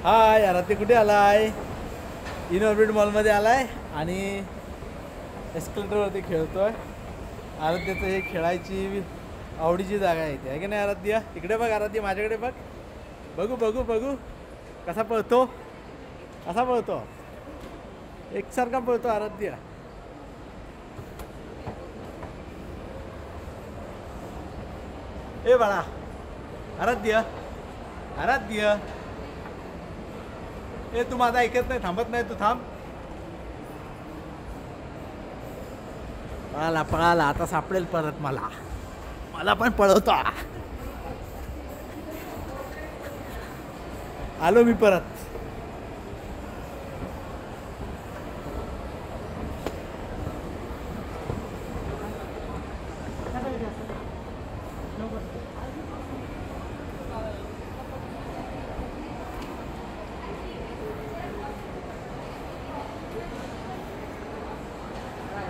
हाय आराध्य, कुठे आलाय? इनऑर्बिट मॉलमध्ये आलाय आणि एस्केलेटरवरती खेळतोय. आराध्याचं हे खेळायची आवडीची जागा आहे इथे, आहे की नाही आराध्य? इकडे बघ आराध्य, माझ्याकडे बघ. बघू बघू बघू कसा पळतो, कसा पळतो, एकसारखा पळतो आराध्य. ए बाळा, आराध्य आराध्य, ए तू माझा ऐकत नाही, थांबत नाही, तू थांब. पळाला पळाला, आता सापडेल परत मला, मला पण पळवतो. आलो मी परत.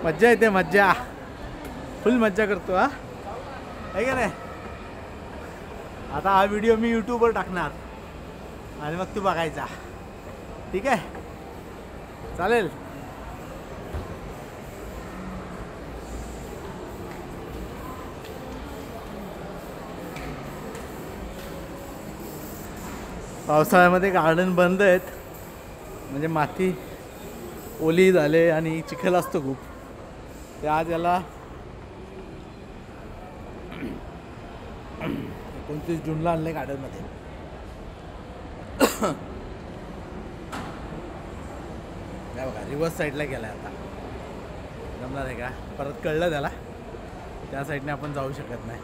मज्जा येते, मज्जा, फुल मज्जा करतो. हा आहे का नाही? आता हा व्हिडिओ मी यूट्यूबवर टाकणार आणि मग तू बघायचा, ठीक आहे? चालेल. पावसाळ्यामध्ये गार्डन बंद आहेत, म्हणजे माती ओली झाले आणि चिखल असतो खूप. ते आज याला 29 जूनला आणले गार्डनमध्ये. काय बघा, रिव्हर्स साईडला गेला आता. जमणार आहे का? परत कळलं त्याला, त्या साईडने आपण जाऊ शकत नाही.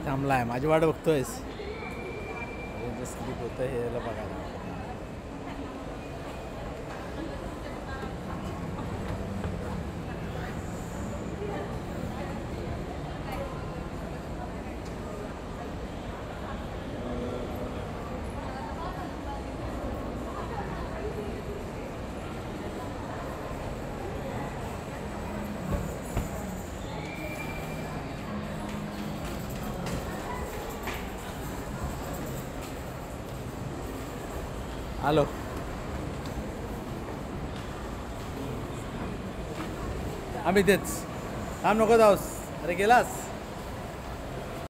थांबलाय, माझी वाट बघतोयस. स्लिप होतं हे याला बघायला. आलो. आम्ही तेच, थांब, नको जाऊस. अरे गेलास?